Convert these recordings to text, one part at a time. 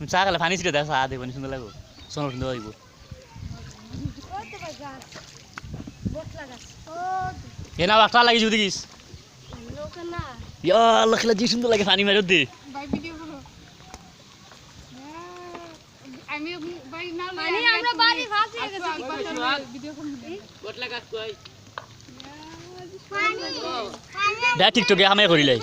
চা খালে পানি ছিটে দেয় চা দেব সুন্দর লাগবো সোনার সুন্দর হইব এ না একটা লাগিয়েছি দেখিস আল্লাহ খেলা যে সুন্দর লাগে পানি মেরে দে দেখ টিকটকে হামে করিলাই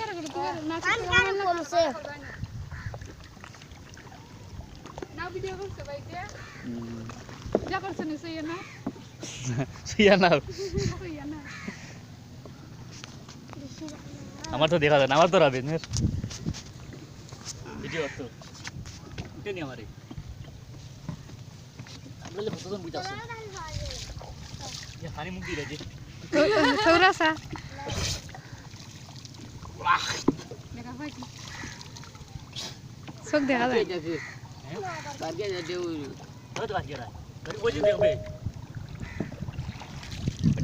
আমার তো দেখা যায় না আমার তো রাবেন ভিডিও তো এটা নি আমারে আমরা যে কতজন বুঝাছ ইয়া পানি মুখ দিলে যে সৌরাসা দেখা হয় কি সব দেখা যায় বারগে দেউ তো বাকি রা ওই যে দেখবে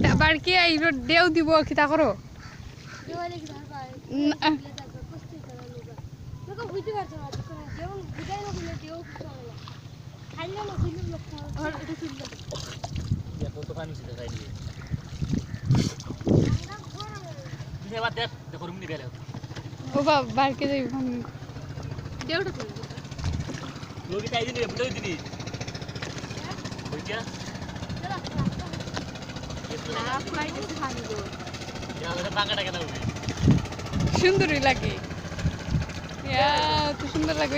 ডাবার কি আইরো দেও দিব কিতা করো তো পানি ছিল তাই দিয়ে এবার দেখ দেখো রুমনি গেলে ও বাবা বারকে যাই পানি দেওটা কই লোকে তাই দিনে বুঝাই দিনি বুঝিয়া সুন্দরই লাগে তো সুন্দর লাগে